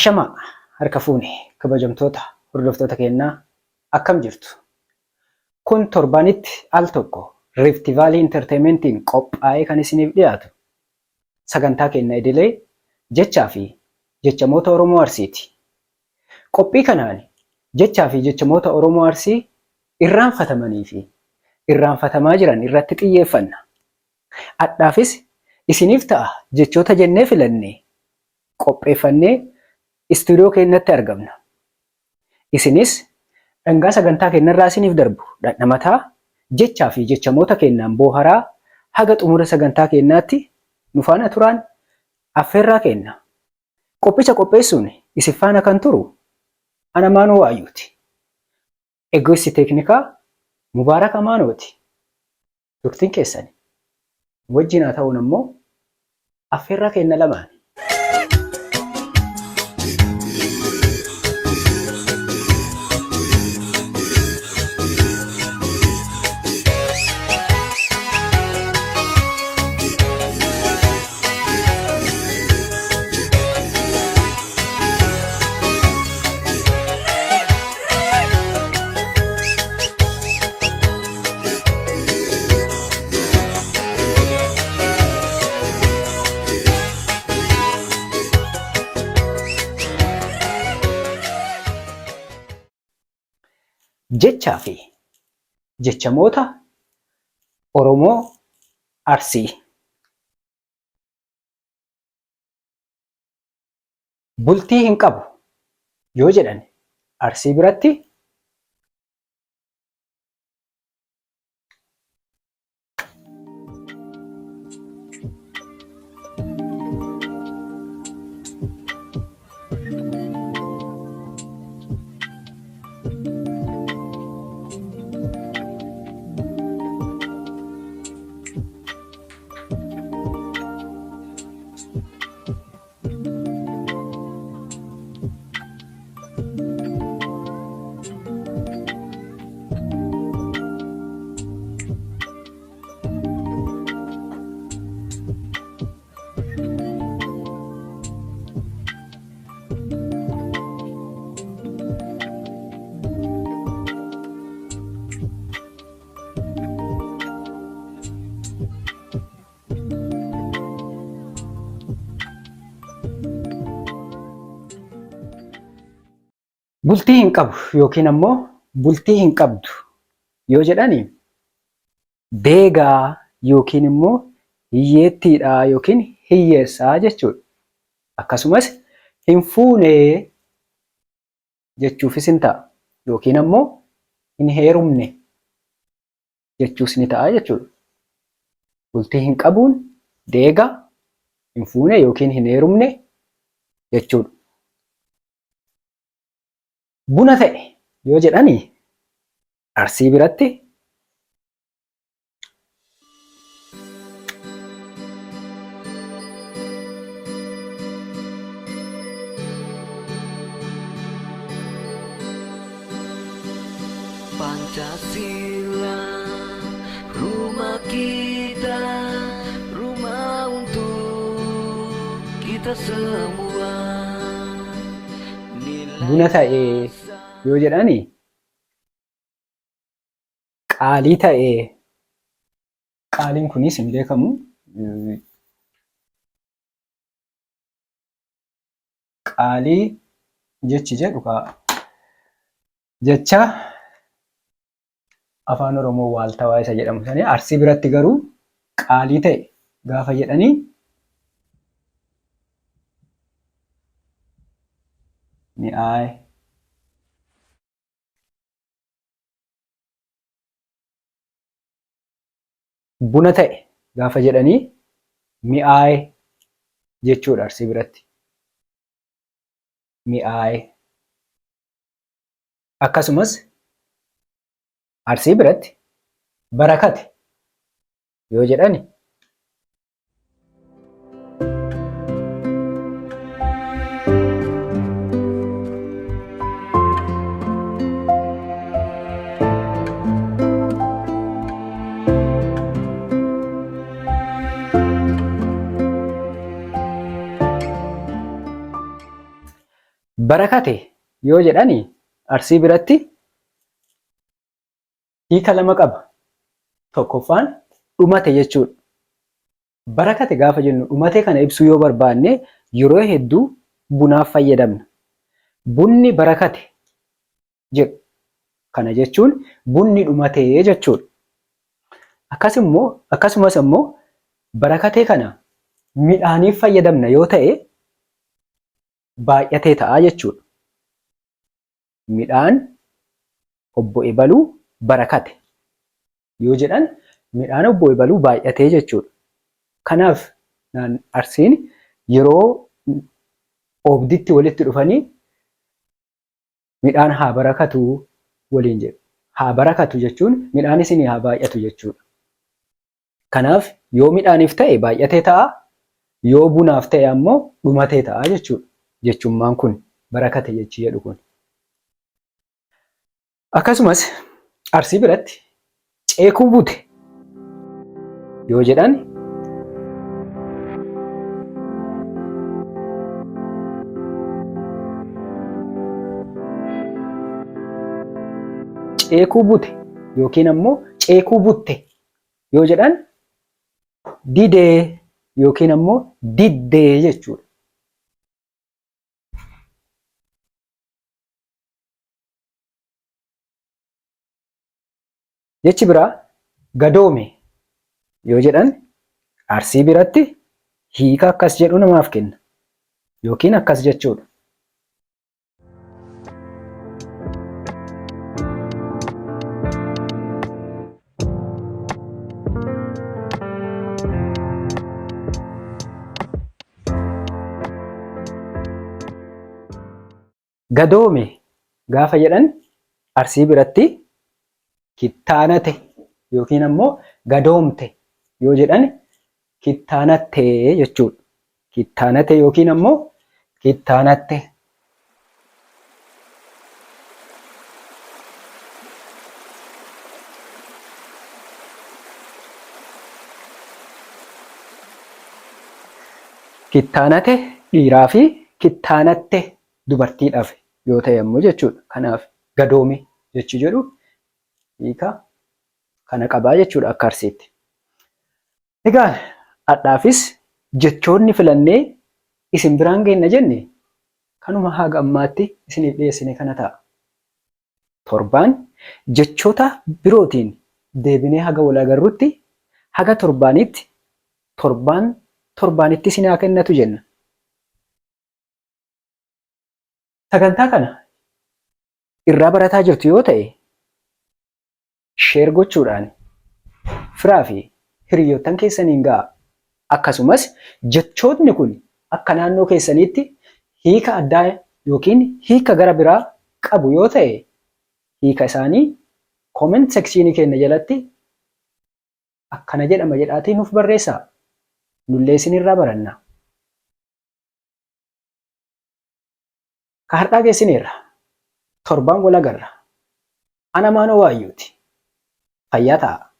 Ashamaa harka fuune kabajamtoota hordoftoota keenyaa akkam jirtu? Kun torbanitti al tokko Rift Valley Entertainmentiin qophaa'ee kan isiniif dhiyaatu sagantaa keenya idilee jechaa fi jechamoota Oromoo Arsiiti. Qophii kanaan jechaa fi jechamoota Oromoo Arsii irraanfatamanii fi irraanfatamaa jiran irratti xiyyeeffanna. Adhaafis isiniif ta'a jechoota jennee filannee qopheeffannee istuudiyoo keenyatti argamna. Isinis dhangaa sagantaa keenyarraa isiniif darbu dhandhamataa jechaa fi jechamoota keenyaan booharaa haga xumura sagantaa keenyaatti nu faana turaan affeerraa kenna. Qophicha qopheessuun isin faana kan turu ana Maanoo Waayyuuti. Eegumsi teeknikaa Mubaarak Amaanooti. Turtiin keessan wajjin haa ta'uun ammoo affeerraa kenna lamaan. Jechaa fi jechamoota Oromoo Arsii. Bultii hin qabu yoo jedhan Arsii biratti bultii hin qabu yookiin ammoo bultii hin qabdu yoo jedhani beegaa yookiin immoo hiyyeettiidha yookiin hiyyeessaa jechuudha. Akkasumas hin fuunee jechuufis ni ta'a yookiin ammoo hin heerumne jechuus ni ta'a jechuudha. Bultii hin qabuun deegaa, hin fuune yookiin hin heerumne jechuudha. Buna ta'e yoo jedhani Arsii biratti Pancasila, rumah kita, rumah untuk kita semua. buna ta'e yoo jedhani qaalii ta'e, qaaliin kunis hin beekamu. Qaalii jechi jedhu jecha afaan Oromoo waaltawaa isa jedhamu sanii Arsii biratti garuu qaalii ta'e gaafa jedhanii mi'aaye. Buna ta'e gaafa jedhanii mi'aaye jechuudha Arsii biratti. Mi'aaye. Akkasumas Arsii biratti barakate yoo jedhani Barakate yoo jedhani Arsii biratti hiika lama qaba. Tokkoffaan dhumate jechuudha. Barakate gaafa jennu dhumate kana ibsuu yoo barbaanne yeroo hedduu bunaaf fayyadamna. Bunni barakate jedhu. Kana jechuun bunni dhumatee jechuudha. Akkasumas immoo barakatee kana midhaaniif fayyadamna yoo ta'e baay'atee ta'a jechuudha. Midhaan obbo Ebaluu barakate yoo jedhan midhaan obbo Ebaluu baay'atee jechuudha. Kanaaf Arsiin yeroo oobditti walitti dhufanii midhaan haa barakatu waliin jedhu. Haa barakatu jechuun midhaan isinii haa baay'atu jechuudha. Kanaaf yoo midhaaniif ta'e baay'atee ta'a, yoo bunaaf ta'e ammoo dhumatee ta'a jechuudha. Jechummaan kun barakate jechi jedhu kun. Akkasumas Arsii biratti ceekuu bute yoo jedhan ceekuu bute yookiin ammoo ceekuu butte yoo jedhan didee yookiin ammoo diddee jechuudha. Jechi biraa gadoome yoo jedhan Arsii biratti hiika akkas jedhu namaaf kenna yookiin akkas jechuudha. Gadoome gaafa jedhan Arsii biratti kittaanate yookiin ammoo gadoomte yoo jedhan kittaanattee jechuudha. Kittaanate yookiin ammoo kittaanatte. Kittaanate dhiiraa fi kittaanatte dubartiidhaaf yoo ta'e ammoo jechuudha. Kanaaf gadoome jechi jedhu hiika kana qabaa jechuudha akka Arsiitti. Egaa hadhaafis jechoonni filannee isin biraan geenna jenne kanuma haga ammaatti isiniif dhiyeessine kana ta'a. Torbaan jechoota birootiin deebinee haga wal agarrutti haga torbaanitti torbaanitti isin haa kennatu jenna. Sagantaa kana irraa barataa jirtu yoo ta'e sheer gochuudhaan firaa fi hiriyoottan keessaniin ga'a. Akkasumas jechootni kun akka naannoo keessaniitti hiika addaa yookiin hiika gara biraa qabu yoo ta'e hiika isaanii comment sekshinii keenya jalatti akkana jedhama jedhaatii nuuf barreessaa. Nullee isinirraa baranna. Ka har'aa geessineerra. Torbaan wal agarra. Ana Maanoo Waayyuuti. Fayyaa ta'a.